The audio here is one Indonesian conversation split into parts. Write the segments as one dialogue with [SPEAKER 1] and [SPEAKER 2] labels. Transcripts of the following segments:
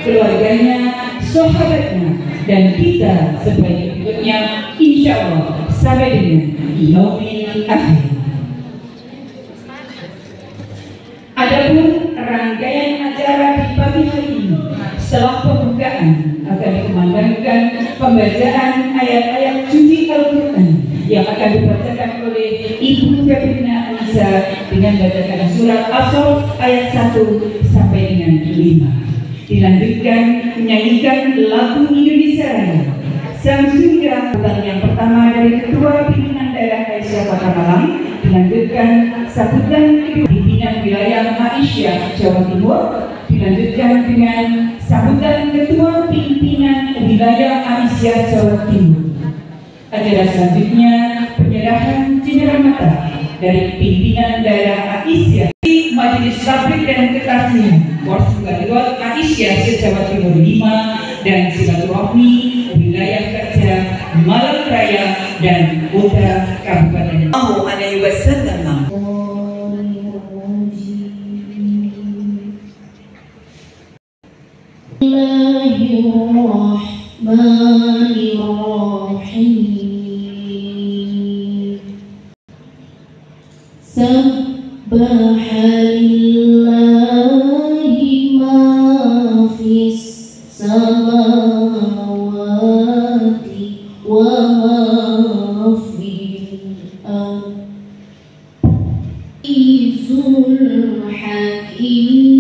[SPEAKER 1] keluarganya, sahabatnya, dan kita sebagai berikutnya, insya Allah sampai dengan yaumil akhir. Adapun rangkaian acara di pagi hari ini, setelah pembukaan akan dikumandangkan pembacaan ayat-ayat suci Al-Quran yang akan dibacakan oleh Ibu Febrina Anissa dengan bacakan surat As-Saff ayat 1 sampai dengan 5. Dilanjutkan menyanyikan lagu Indonesia Raya. Samsudra yang pertama dari Ketua Pimpinan Daerah Aisyah Kota Malang, dilanjutkan sambutan kedua pimpinan wilayah Aisyah Jawa Timur, dilanjutkan dengan sambutan Ketua Pimpinan wilayah Aisyah Jawa Timur. Acara selanjutnya penyerahan cindera mata dari pimpinan daerah Aisyah di Majelis Tablik dan Kekasih Warga Aisyah se-Jawa Timur 5 dan silaturahmi wilayah kerja Malang Raya dan Kota Kabupaten. Alaihi wasallam. Bismillahirrahmanirrahim. Subhanallahi ma fis samawati wa ma fil ardi hakim.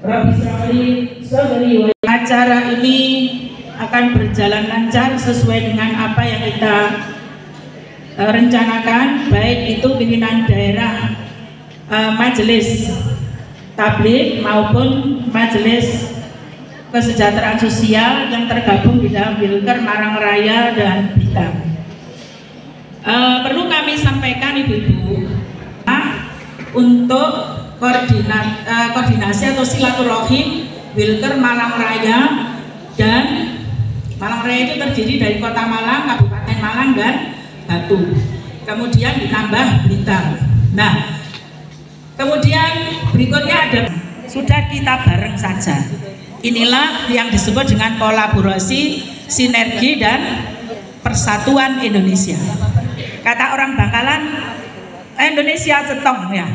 [SPEAKER 2] Rabbi shrahli sadri wa acara ini akan berjalan lancar sesuai dengan apa yang kita rencanakan, baik itu pimpinan daerah majelis tabligh maupun majelis kesejahteraan sosial yang tergabung di dalam Wilker Malang Raya dan Blitar. Perlu kami sampaikan ibu-ibu untuk koordinasi atau silaturahim Wilker Malang Raya, dan Malang Raya itu terdiri dari Kota Malang, Kabupaten Malang dan Batu, kemudian ditambah Blitar. Nah, kemudian berikutnya ada, sudah kita bareng saja. Inilah yang disebut dengan kolaborasi, sinergi dan persatuan Indonesia. Kata orang Bangkalan, Indonesia cetong ya.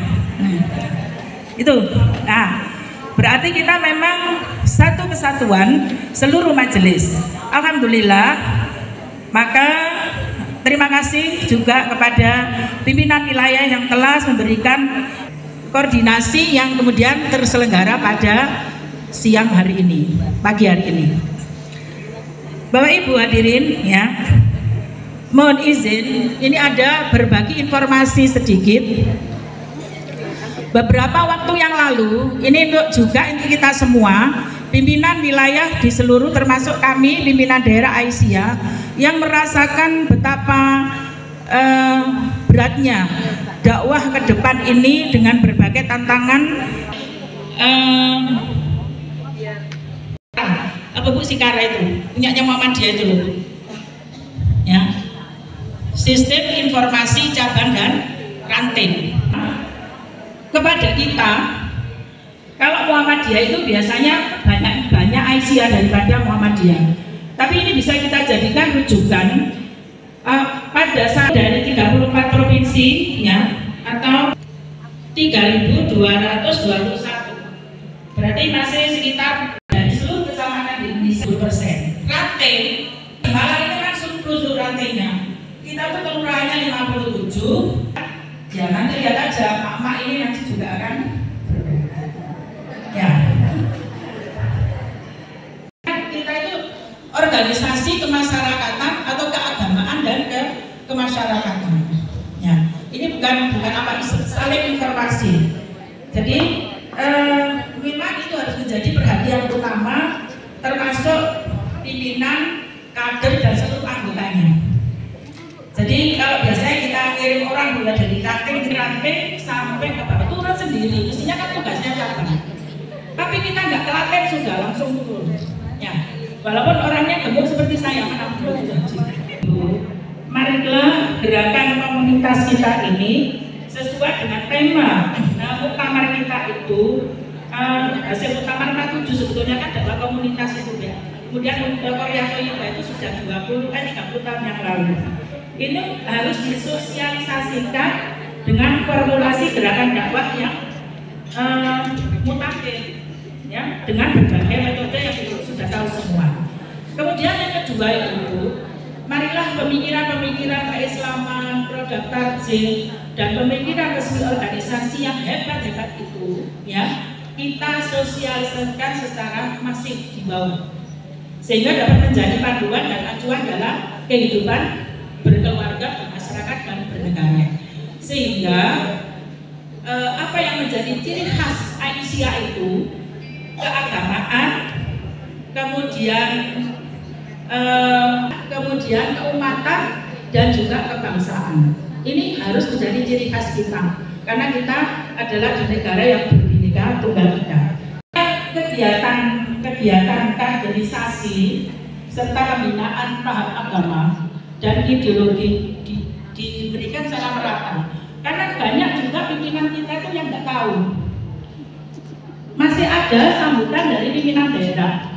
[SPEAKER 2] Itu. Nah, berarti kita memang satu kesatuan seluruh majelis. Alhamdulillah. Maka terima kasih juga kepada pimpinan wilayah yang telah memberikan koordinasi yang kemudian terselenggara pada siang hari ini, pagi hari ini. Bapak Ibu hadirin ya, mohon izin, ini ada berbagi informasi sedikit. Beberapa waktu yang lalu, ini untuk kita semua, pimpinan wilayah di seluruh, termasuk kami pimpinan daerah Aisyah, yang merasakan betapa beratnya dakwah ke depan ini dengan berbagai tantangan. Apa Bu Sikara itu punyanya Muhammadiyah itu loh, ya, sistem informasi cabang dan ranting. Kepada kita, kalau Muhammadiyah itu biasanya banyak Aisyah daripada Muhammadiyah, tapi ini bisa kita jadikan rujukan pada saat dari 34 provinsi ya, atau 3.221, berarti masih sekitar dari seluruh kecamatan di Indonesia 10%. Ranting Malang itu kan surplus rantainya, kita tuh kelurahannya 57. Ya nanti lihat aja, mak ini nanti juga akan ya. Kita itu organisasi kemasyarakatan atau keagamaan dan kemasyarakatan. Ya, ini bukan apa, saling informasi. Jadi memang itu harus menjadi perhatian utama, termasuk pimpinan, kader dan seluruh anggotanya. Jadi kalau biasanya kita kirim orang mulai dari ranting sampai ke bawah, turun sendiri, mestinya kan tugasnya cabang. Tapi kita nggak telaten, sudah langsung turun. Ya, walaupun orangnya gemuk seperti saya, marilah gerakan komunitas kita ini sesuai dengan tema. Nah, muktamar kita itu hasil muktamar 47 sebetulnya kan dakwah komunitas itu ya. Kemudian Korea Toyota itu sudah 30 tahun yang lalu. Ini harus disosialisasikan dengan formulasi gerakan dakwah yang mutakhir, ya, dengan berbagai metode yang sudah tahu semua. Kemudian yang kedua itu, marilah pemikiran-pemikiran keislaman, produk takjil, dan pemikiran resmi organisasi yang hebat-hebat itu, ya, kita sosialisasikan secara masif di bawah, sehingga dapat menjadi panduan dan acuan dalam kehidupan berkeluarga, bermasyarakat dan bernegara. Sehingga apa yang menjadi ciri khas Aisyah itu keagamaan, kemudian keumatan dan juga kebangsaan. Ini harus menjadi ciri khas kita, karena kita adalah di negara yang berbhinneka tunggal ika. Kegiatan kaderisasi serta pembinaan paham agama dan ideologi diberikan secara merata, karena banyak juga pimpinan kita itu yang nggak tahu. Masih ada sambutan dari pimpinan daerah,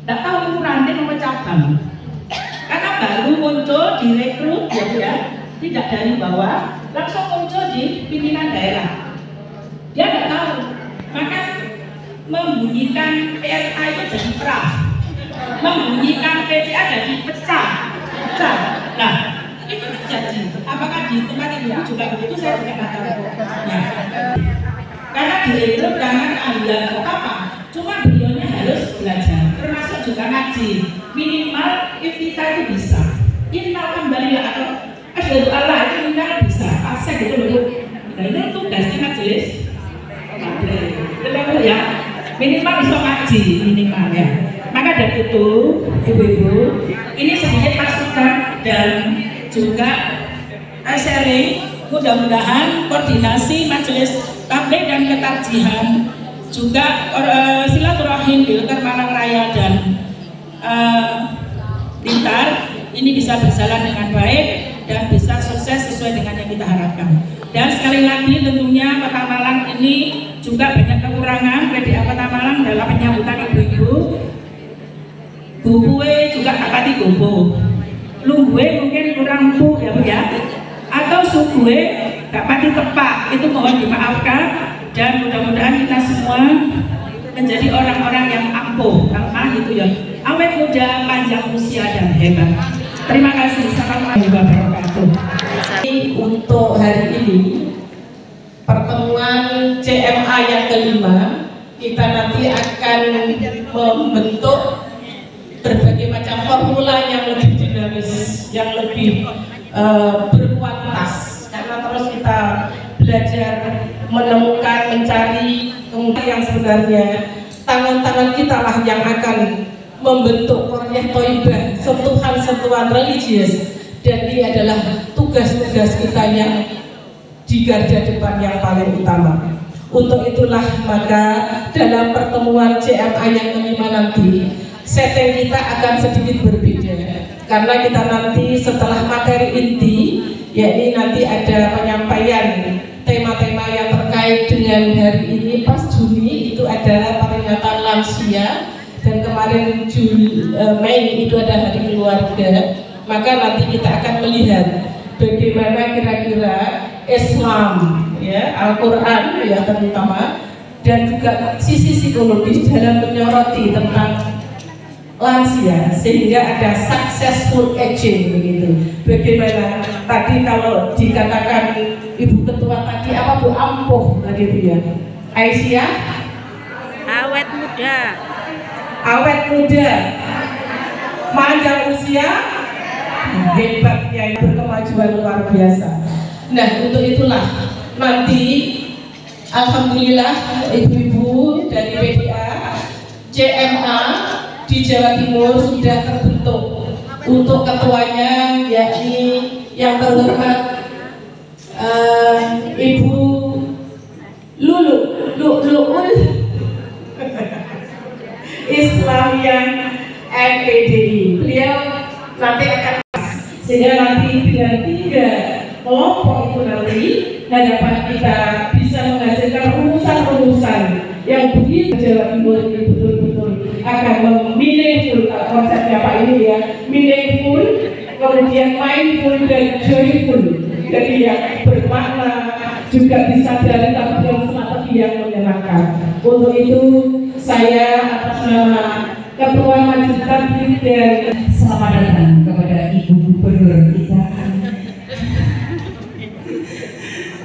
[SPEAKER 2] nggak tahu itu ranting atau cabang, karena baru muncul direkrut ya, tidak dari bawah, langsung muncul di pimpinan daerah. Dia nggak tahu, maka membunyikan PRA itu jadi perah, membunyikan PPA jadi pecah. Nah, itu terjadi. Apakah di tempat ibu juga begitu? Saya juga nggak tahu. Ya. Karena direkrut karena keahlian apa? ngaji minimal kita itu bisa innal hamdalillah atau asyhadu alla itu minimal bisa asal gitu loh. Nah itu tugasnya majelis taklim ya, minimal bisa ngaji minimal ya. Maka dari itu ibu-ibu ini sedikit masukan dan juga sharing, mudah-mudahan koordinasi majelis taklim dan ketarjihan juga silaturahim Wilker Malang Raya dan Blitar ini bisa berjalan dengan baik dan bisa sukses sesuai dengan yang kita harapkan. Dan sekali lagi tentunya Kota Malang ini juga banyak kekurangan. PDA Kota Malang dalam penyambutan ibu-ibu, gugue juga akati gobo, lunggue mungkin kurang bu ya bu ya, atau sugue gak pati tepak, itu mohon dimaafkan. Dan mudah-mudahan kita semua menjadi orang-orang yang ampuh, gitu ya, awet muda, panjang usia dan hebat. Terima kasih. Assalamualaikum warahmatullahi wabarakatuh.
[SPEAKER 3] Untuk hari ini pertemuan CMA yang kelima, kita nanti akan membentuk berbagai macam formula yang lebih dinamis, yang lebih berkualitas, karena terus kita belajar menemukan, mencari kemudian yang sebenarnya tangan-tangan kita lah yang akan membentuk Qaryah Thaibah, sentuhan-sentuhan religius, dan ini adalah tugas-tugas kita yang di garda depan yang paling utama. Untuk itulah maka dalam pertemuan CMA yang kelima nanti setting kita akan sedikit berbeda, karena kita nanti setelah materi inti, yakni nanti ada penyampaian tema-tema yang terkait dengan hari ini. Pas Juni itu adalah peringatan lansia, dan kemarin Mei itu ada hari keluarga. Maka nanti kita akan melihat bagaimana kira-kira Islam, ya, Al-Quran ya terutama, dan juga sisi psikologis dalam menyoroti tentang lansia, sehingga ada successful aging begitu. Bagaimana tadi kalau dikatakan Ibu Ketua tadi apa Bu, ampuh tadi itu ya, Aisyah
[SPEAKER 4] awet muda,
[SPEAKER 3] panjang usia, hebat ya, berkemajuan luar biasa. Nah untuk itulah nanti alhamdulillah ibu-ibu dari PDA CMA di Jawa Timur sudah terbentuk. Untuk ketuanya yakni yang terhormat Ibu Luluul Islamiyah NPDI. Beliau nanti akan, sehingga nanti dengan 3 kelompok itu nanti harapan kita bisa menghasilkan rumusan-rumusan yang begitu Jawa Timur ini betul-betul akan meaningful, konsepnya Pak ini ya, meaningful, kemudian mindful dan joyful, jadi yang bermakna juga disadari tapi yang strategi yang menyenangkan. Untuk itu saya atas nama Ketua Majelis Taklim dan
[SPEAKER 1] Selamat datang kepada Ibu Gubernur kita,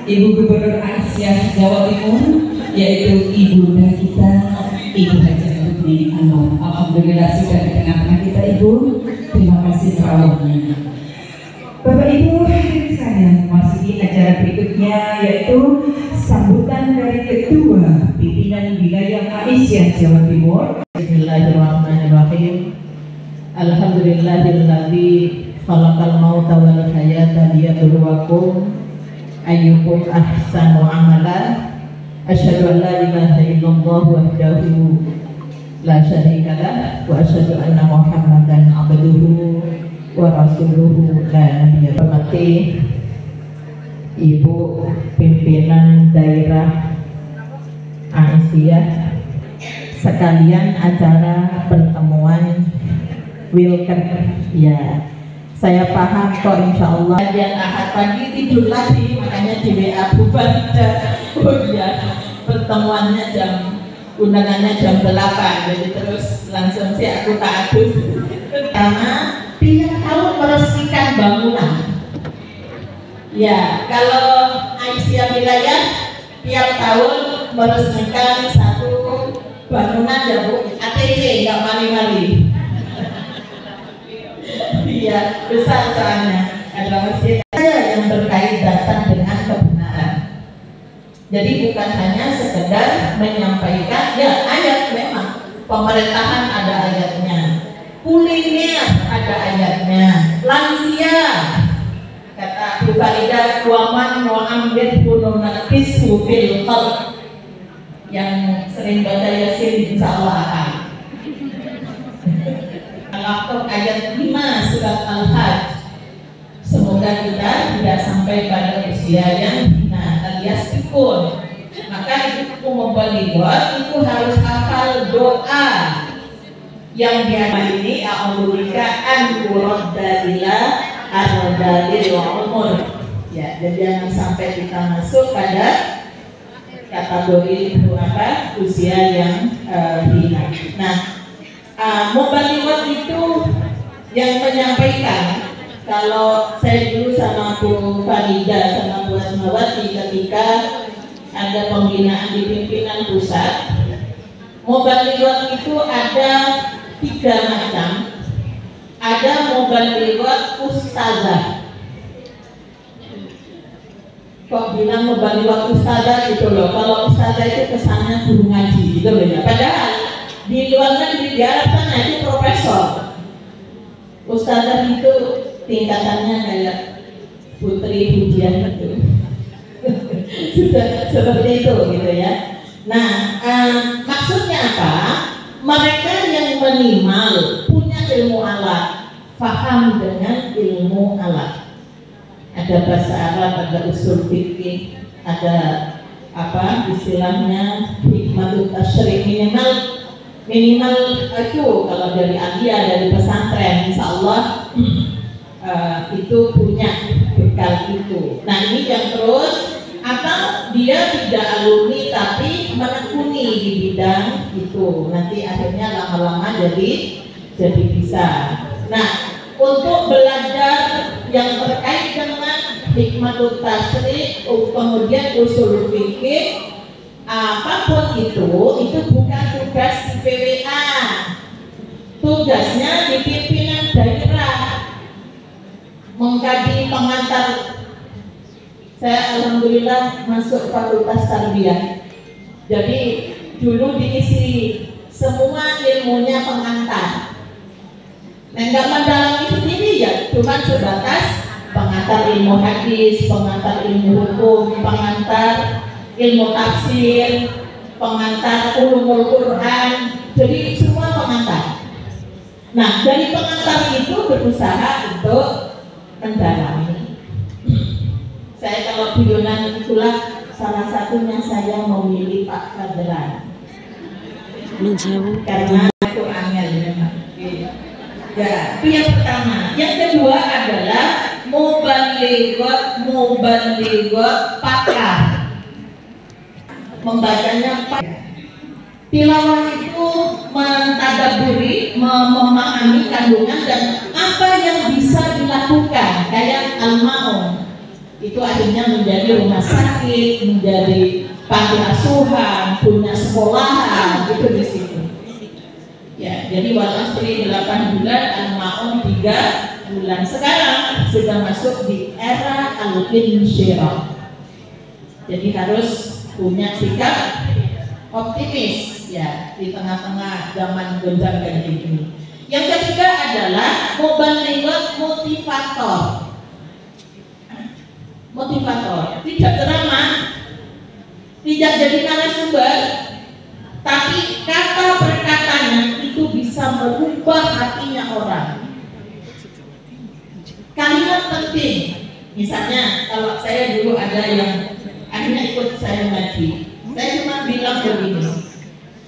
[SPEAKER 1] Ibu Gubernur Aisyah Jawa Timur, yaitu Ibunda kita, Ibu Haji Rukmini Anwar. Alhamdulillah sudah di tengah-tengah kita Ibu. Terima kasih terawihnya. Bapak Ibu hadirin sekalian, memasuki acara berikutnya yaitu sambutan dari Ketua Pimpinan Wilayah Aisyah Jawa Timur.
[SPEAKER 3] Bismillahirrahmanirrahim. Alhamdulillahilladzi khalaqal mauta wal hayata liyabluwakum ayyukum ahsanu amala. Asyhadu an la ilaha illallah wahdahu la syarika lah wa asyhadu anna Muhammadan abduhu wa rasuluhu la nabiyya ba'dahu. Ibu pimpinan daerah Aisyah, sekalian acara pertemuan Wilker ya, saya paham kok insya Allah. Dan Ahad pagi tidur lagi, makanya di WA bubar. Oh iya, pertemuannya undangannya jam 8, jadi terus langsung sih aku tak adus. Karena tiap tahun meresmikan bangunan. Ya, kalau Aisyah wilayah tiap tahun meresmikan satu bangunan ya Bu, ATC nggak mali-mali.
[SPEAKER 5] gereja besar soalnya, ada masjid saya yang berkait datang dengan kebenaran. Jadi bukan hanya sekedar menyampaikan, ya ayat memang pemerintahan ada ayatnya, kuliner ada ayatnya, lansia kata Bu Faridah waman mu'amdir pununakis fil khalq, yang sering baca Yasin insya Allah akan. Al-Aqaf ayat 5 surat Al-Hajj. Semoga kita tidak sampai pada usia yang hina alias pikun. Maka itu mubalighah itu harus hafal doa yang dia ini a'udzubika an uraddalila ar-dalil wa umur. Ya, jadi jangan sampai kita masuk pada kategori usia yang hina. Nah, mubalighah itu yang menyampaikan. Kalau saya dulu sama Bu Faridah sama Bu Asmawati ketika ada pembinaan di pimpinan pusat, mubalighah itu ada 3 macam. Ada mubalighah ustazah. Kok bilang mubalighah ustazah gitu loh? Kalau ustazah itu kesannya guru ngaji gitu loh ya. Padahal di luar negeri di Arab sana itu profesor. Ustazah itu tingkatannya kayak Putri Pujian itu. Sudah seperti itu gitu ya. Nah, maksudnya apa? Mereka yang minimal punya ilmu alat, paham dengan ilmu alat. Ada bahasa Arab, ada usul fikih, ada apa istilahnya hikmatul tasyri' minimal itu kalau dari Alia dari pesantren insya Allah itu punya bekal itu. Nah ini yang terus atau dia tidak alumni tapi menekuni di bidang itu, nanti akhirnya lama-lama jadi bisa. Nah untuk belajar yang terkait dengan hikmatul tasyri' kemudian usul fikih apapun itu bukan tugas di PWA, tugasnya di pimpinan daerah mengkaji pengantar. Saya alhamdulillah masuk fakultas tarbiyah, jadi dulu diisi semua ilmunya pengantar. Nah nggak mendalami sendiri ya, cuma sebatas pengantar ilmu hadis, pengantar ilmu hukum, pengantar ilmu tafsir, pengantar ulumul Quran, jadi semua pengantar. Nah dari pengantar itu berusaha untuk mendalami. Saya kalau guyonan itulah salah satunya saya memilih Pak Fadlan karena itu angel memang. Ya, itu yang pertama. Yang kedua adalah mubalighah pakar. Membacanya pakar. Tilawah itu mentadaburi, memahami kandungan dan apa yang bisa dilakukan. Kayak al-ma'un itu akhirnya menjadi rumah sakit, menjadi panti asuhan, punya sekolahan, itu di situ. Ya, jadi wal asri 8 bulan, al-ma'un 3 bulan. Sekarang sudah masuk di era al-insyirah. Jadi harus punya sikap optimis ya di tengah-tengah zaman gonjang-ganjing ini. Yang ketiga adalah mubalighah motivator, tidak ceramah, tidak jadi narasumber, tapi kata perkataannya itu bisa merubah hatinya orang. Kalimat penting, misalnya kalau saya dulu ada yang akhirnya ikut saya ngaji, saya cuma bilang begini,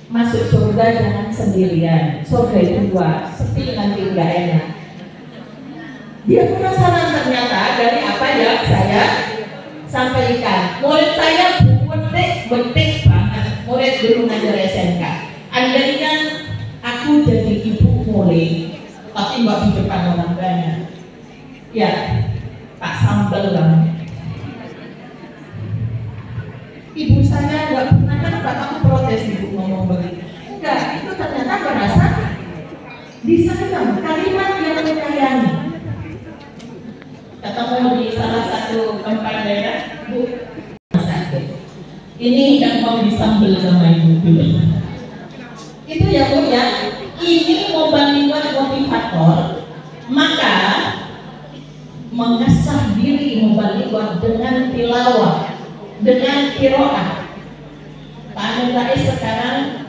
[SPEAKER 5] masuk surga jangan sendirian, surga itu 2, sepi nanti nggak enak. Dia penasaran ternyata dari apa yang saya sampaikan. Murid saya betik banget, murid dulu ngajar SMK. Andainya aku jadi ibu mulai, tapi nggak di depan orang banyak. Ya, Pak Sambel banget. Ibu saya nggak pernah, kenapa kamu protes ibu ngomong begitu? Enggak, itu ternyata berasal di sana kalimat yang menyayangi. ketemu di salah satu tempat daerah, Bu, sakit. Ini yang mau disambel sama ibu dulu. Itu ya Bu ya. Ini membangun motivator, maka mengasah diri membangun dengan tilawah, dengan qiraah. Pak Amin Rais sekarang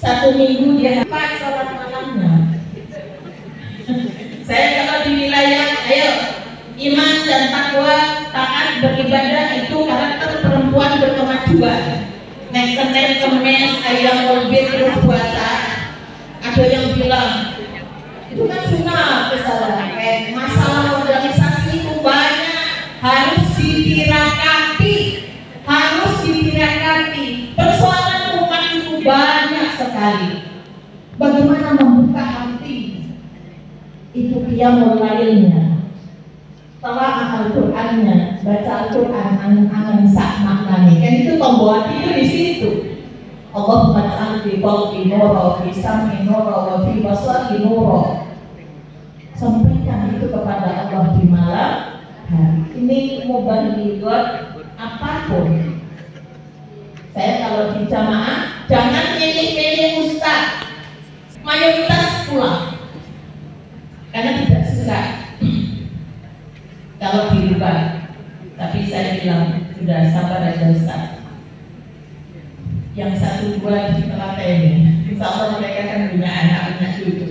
[SPEAKER 5] 1 minggu dia hafal salat malamnya. Saya kalau di wilayah, ayo iman dan takwa, taat beribadah itu karakter perempuan berkemajuan. Next Senin Kemis ayam lebih terus puasa. Ada yang bilang itu kan sunat kesalahan. Masalah organisasi itu banyak, harus ditirakati, harus ditirakati. Persoalan umat itu banyak sekali. Bagaimana membuka hati? Itu qiyamul lailnya, telaah Al-Qur'annya, baca Al-Qur'an angan-angan sak maknanya. Kan itu tombol hati itu di situ. Allahumma ja'al fi qalbi nura, fi sam'i nura, wa fi basari nura. Sampaikan itu kepada Allah di malam hari. Ini mubalighat apapun. Saya kalau di jamaah jangan milih-milih ustaz, mayoritas pulang karena tidak suka kalau di luar. Tapi saya bilang sudah sabar aja ustaz. Yang 1-2 di telaten, insya Allah mereka kan punya anak, punya cucu.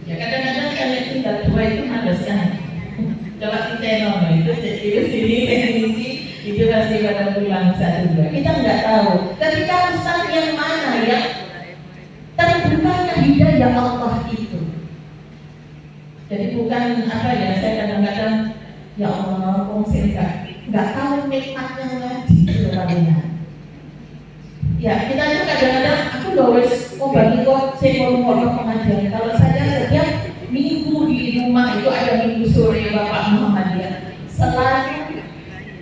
[SPEAKER 5] Ya kadang-kadang kalian tinggal 2 itu males kan. Coba kita nomor itu sini itu pasti pada pulang 1-2. Kita nggak tahu. Ketika ustaz yang mana ya terbuka hidayah Allah itu. Jadi bukan apa ya, saya kadang-kadang ya Allah, nggak tahu nikmatnya lagi itu katanya. Ya kita itu kadang-kadang aku nggak wes mau bagi kok saya mau pengajian. Kalau saya setiap minggu di rumah itu ada minggu sore Bapak Muhammadiyah. Selalu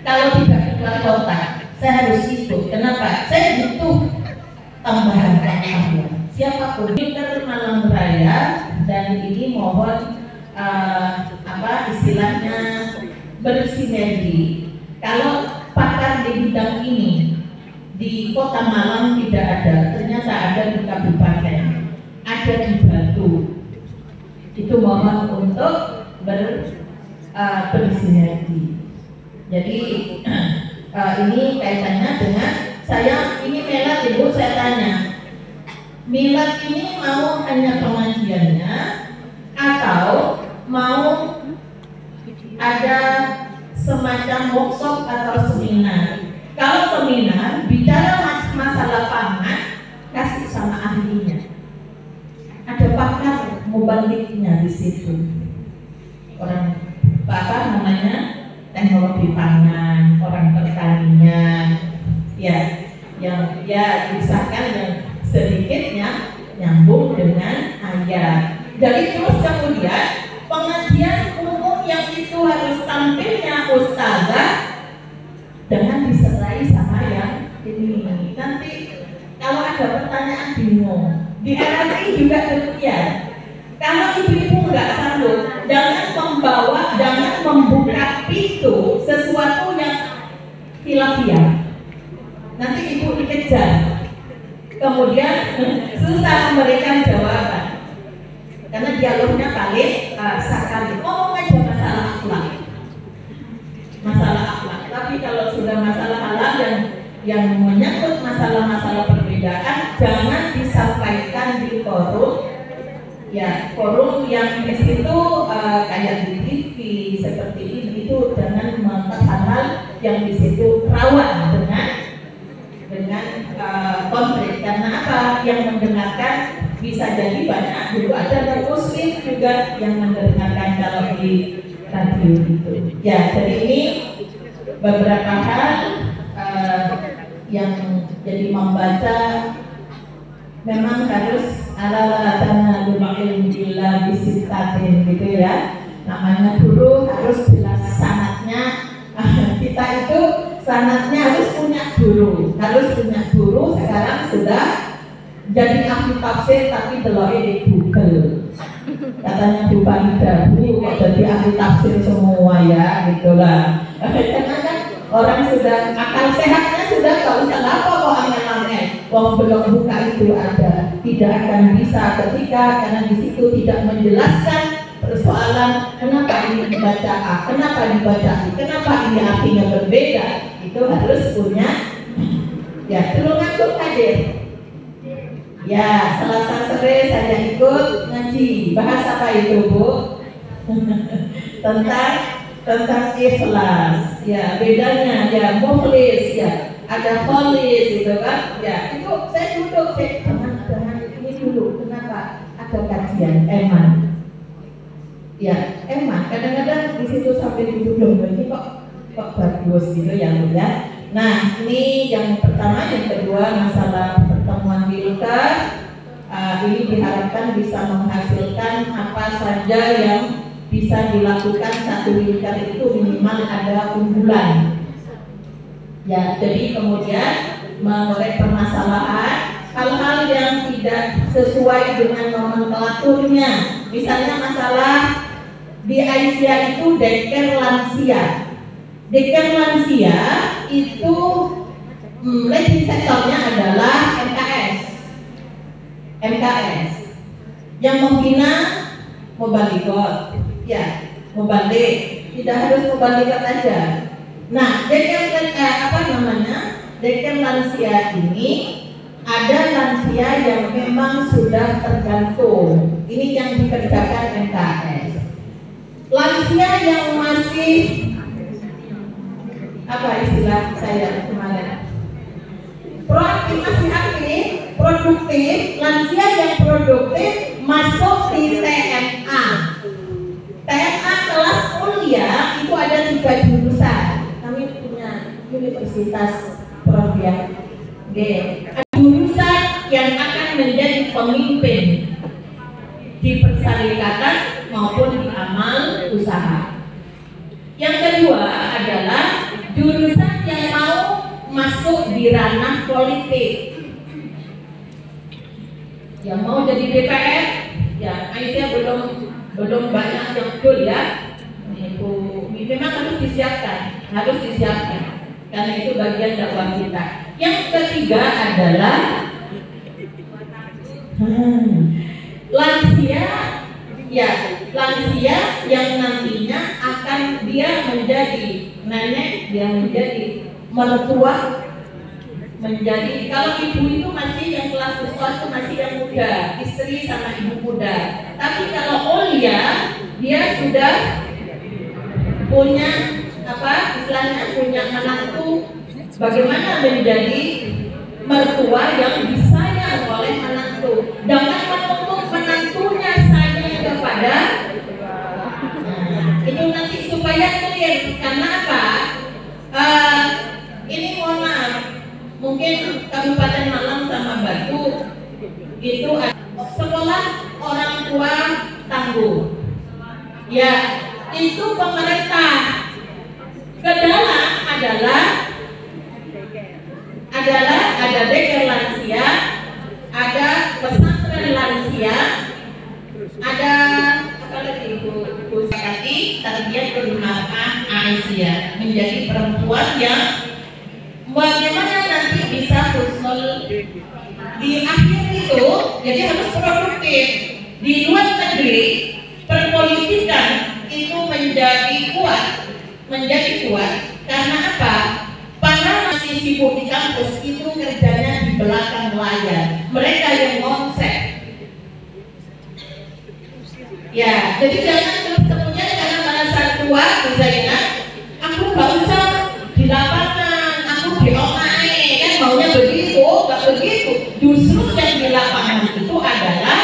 [SPEAKER 5] kalau tidak keluar kota saya harus ikut. Kenapa? Saya butuh tambahan pengetahuan. Siapapun pinter malam raya dan ini mohon istilahnya bersinergi. Kalau pakar di bidang ini di Kota Malang tidak ada, ternyata ada di kabupaten, ada di Batu. Itu mohon untuk bersinergi. Jadi ini kaitannya dengan saya ini milad ibu, saya tanya, milad ini mau hanya pengajiannya atau mau ada semacam workshop atau seminar? Kalau seminar bicara masalah pangan, kasih sama ahlinya. Ada pakar mubaliknya di situ. Orang apa namanya teknologi pangan, orang pertanian, ya yang ya misalkan yang sedikitnya nyambung dengan ayat. Jadi terus kemudian pengajian umum yang itu harus tampilnya ustazah dengan disertai sama yang ini. Nanti kalau ada pertanyaan bingung, di RRI juga demikian. Kalau ibu-ibu nggak sanggup, jangan membuka pintu sesuatu yang khilafiyah. Nanti ibu dikejar, kemudian susah memberikan jawaban. Karena dialognya paling sekali ngomong aja masalah akhlak. Masalah akhlak. Tapi kalau sudah masalah halal yang menyangkut masalah-masalah perbedaan, jangan disampaikan di forum, ya forum yang di situ kayak di TV seperti ini, itu jangan mengangkat hal yang di situ rawan dengan konflik. Karena apa? Yang mendengarkan bisa jadi banyak, dulu ada muslim juga yang mendengarkan kalau di radio itu. Ya, jadi ini beberapa hal yang jadi membaca memang harus ala tanah lumail bila bisitatin gitu ya. Namanya guru harus jelas sanatnya. Kita itu sanatnya harus punya guru. Sekarang sudah jadi ahli tafsir tapi deloke di Google. Katanya Bu Farida, Bu kok jadi ahli tafsir semua ya, gitulah. Karena kan orang sudah akal sehatnya sudah gak usah apa kok aneh-aneh. Wong belum buka itu ada, tidak akan bisa ketika karena di situ tidak menjelaskan persoalan kenapa ini dibaca A, kenapa dibaca I, kenapa ini artinya berbeda. Itu harus punya ya tulungan hadir. Ya, Selasa sore saya ikut ngaji. Bahas apa itu, Bu? tentang ikhlas. Ya, bedanya ya muflis ya. Ada kholis gitu kan. Ya, itu saya duduk jangan ini dulu. Kenapa? Ada kajian eman. Ya, eman. Kadang-kadang di situ sampai duduk dong. Ini kok bagus gitu ya, Bu ya. Nah, ini yang pertama, yang kedua masalah pertemuan Wilker. Ini diharapkan bisa menghasilkan apa saja yang bisa dilakukan satu Wilker itu minimal ada unggulan. Ya, jadi kemudian mengorek permasalahan hal-hal yang tidak sesuai dengan nomenklaturnya. Misalnya masalah di Aisyah itu deker lansia. Deker lansia itu leading sektornya adalah MKS yang membina mubalikot, ya mubalik, tidak harus mubalikot aja. Nah, deker lansia ini ada lansia yang memang sudah tergantung. Ini yang dikerjakan MKS. Lansia yang masih apa istilah saya kemarin? Proaktif, masih aktif, produktif. Lansia yang produktif masuk di TMA. TMA kelas kuliah itu ada 3 jurusan. Kami punya Universitas Prof ya. Jurusan yang akan menjadi pemimpin di persyarikatan maupun di amal usaha. Yang kedua adalah jurusan yang mau masuk di ranah politik, yang mau jadi DPR. Ya, Aisyah belum banyak yang betul ya. Itu memang harus disiapkan, karena itu bagian dakwah kita. Yang ketiga adalah lansia, ya lansia yang nantinya akan dia menjadi nenek, dia menjadi mertua, menjadi, kalau ibu itu masih yang kelas besar itu masih yang muda, istri sama ibu muda. Tapi kalau Olia dia sudah punya apa istilahnya, punya menantu, bagaimana menjadi mertua yang disayang oleh menantu, jangan menuntut menantunya sayang kepada itu nanti supaya clear. Karena apa? Ini mohon maaf, mungkin Kabupaten Malang sama Batu itu sekolah orang tua tangguh. Ya, itu pemerintah. Ke dalam adalah ada deker lansia, ada pesantren lansia, ada apa lagi Bu Sakati, tarbiyah bermanfaat Aisyah, menjadi perempuan yang bagaimana nanti bisa husnul di akhir itu. Jadi harus produktif. Di luar negeri perpolitikan itu menjadi kuat karena apa? Para masih sibuk di kampus itu kerjanya di belakang layar, mereka yang konsep. Ya, jadi jangan terus kemudian karena merasa tua, misalnya aku nggak usah di lapangan, aku di OMAE, kan maunya begitu, nggak begitu. Justru yang di lapangan itu adalah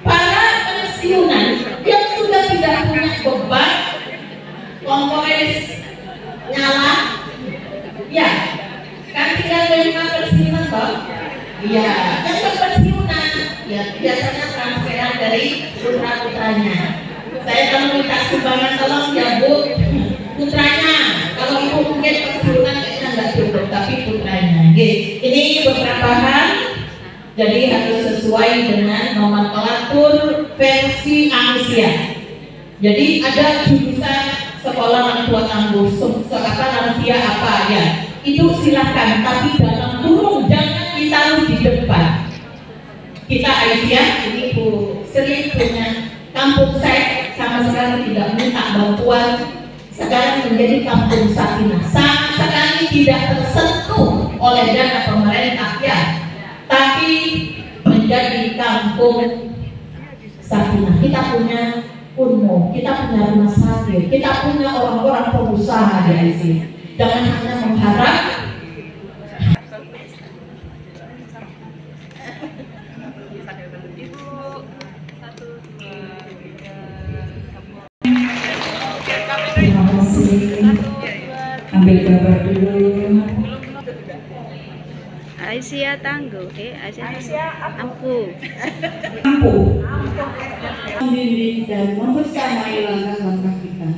[SPEAKER 5] para pensiunan yang sudah tidak punya beban, komporis nyala, ya kan tinggal menerima pensiunan toh. Iya, kan pensiunan, ya biasanya transferan dari putra-putranya. Saya kalau minta sumbangan tolong ya Bu, putranya. Kalau ibu mungkin pensiunan kayaknya nggak cukup, tapi putranya. Ini beberapa hal Jadi harus sesuai dengan nomenklatur versi Asia. Jadi ada jurusan sekolah orang tua kampus, sekolah lansia apa ya, itu silakan, tapi dalam kurung jangan ditaruh di depan. Kita Aisyah, ini Bu Sri punya kampung saya sama sekali tidak minta bantuan, sekarang menjadi kampung Sakinah, sama sekali tidak tersentuh oleh dana pemerintah ya, tapi menjadi kampung Sakinah. Kita punya UNMO, kita punya rumah sakit, kita punya orang-orang pengusaha di sini. Jangan hanya mengharap
[SPEAKER 1] Terima kasih. Ambil gambar dulu.
[SPEAKER 4] Aisyah Tangguh, Aisyah Ampuh.
[SPEAKER 1] Membimbing dan membersamai langkah-langkah kita.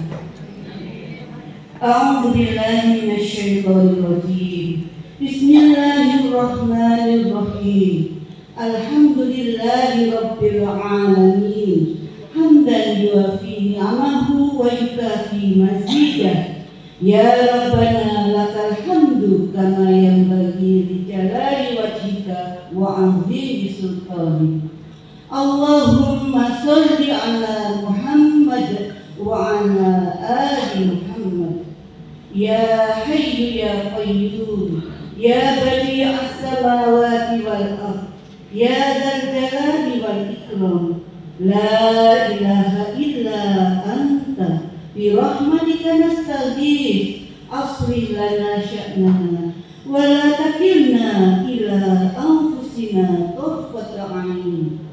[SPEAKER 1] A'udzubillahi minasyaitonirrajim. Bismillahirrahmanirrahim. Alhamdulillahi rabbil alamin. Hamdan yuafi ni'amahu wa yukafi mazidah. Ya Rabbana lakal hamdu kama yanbaghi li jalali wajhika wa 'azimi sultanik. Allahumma sholli ala Muhammad wa ala ali Muhammad. Ya Hayyu ya Qayyum, ya Badi'as samawati wal ardh, ya Dzal jalali wal ikram. La ilaha illa anta bi rahmatika nastaghith, aslih lana sya'nana wa la takilna ila anfusina tarfata 'ain.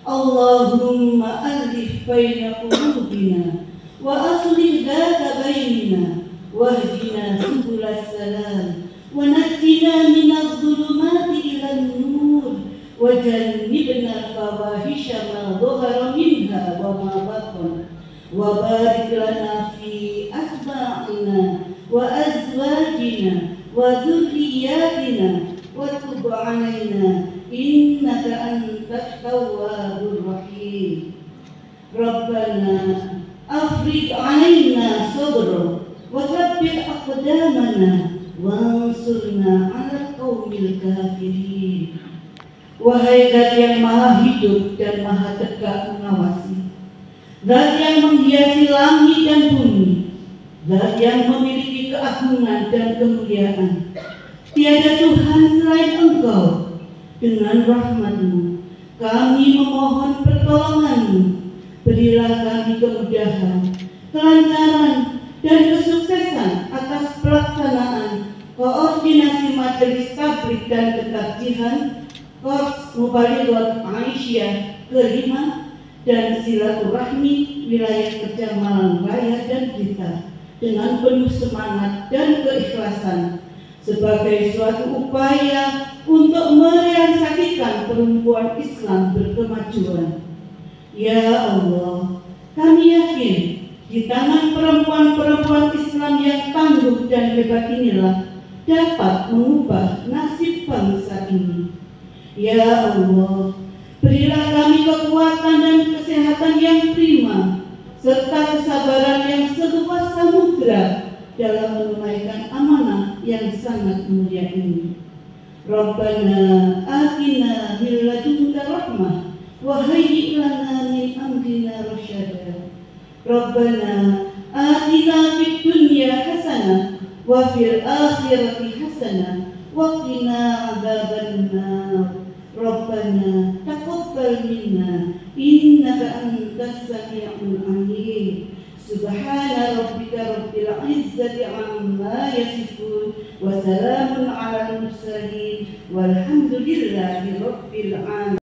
[SPEAKER 1] Allahumma alif baina qulubina wa aslih dzata bainina wahdina subulas salam wa najjina minadh dhulumati ilan nur wa jannibna al-fawahisha ma dhahara minha wa ma batan wa barik lana fi asma'ina wa azwajina wa dhurriyyatina wa tub 'alaina innaka antat tawwabur rahim. Rabbana afriq 'alaina sabra wa thabbit aqdamana wansurna 'alal qaumil kafirin. Wahai Zat yang maha hidup dan maha tegak mengawasi, Zat yang menghiasi langit dan bumi, Zat yang memiliki keagungan dan kemuliaan, tiada Tuhan selain Engkau. Dengan rahmat-Mu kami memohon pertolongan-Mu. Berilah kami kemudahan, kelancaran, dan kesuksesan atas pelaksanaan koordinasi majelis tabligh dan ketakjihan Korps Mubalighot Aisyah kelima dan silaturahmi wilayah kerja Malang Raya dan Blitar dengan penuh semangat dan keikhlasan sebagai suatu upaya untuk merealisasikan perempuan Islam berkemajuan. Ya Allah, kami yakin di tangan perempuan-perempuan Islam yang tangguh dan hebat inilah dapat mengubah nasib bangsa ini. Ya Allah, berilah kami kekuatan dan kesehatan yang prima serta kesabaran yang seluas samudra dalam menunaikan amanah yang sangat mulia ini. Rabbana atina min ladunka rahmah wa hayyi' lana min amrina rasyada. Rabbana atina fid dunya hasanah wa fil akhirati hasanah wa qina adzabannar. Rabbana taqabbal minna innaka antas sami'ul 'alim. Subhana rabbika rabbil 'izzati 'amma yasifun wa salamun 'alal mursalin walhamdulillahi rabbil 'alamin.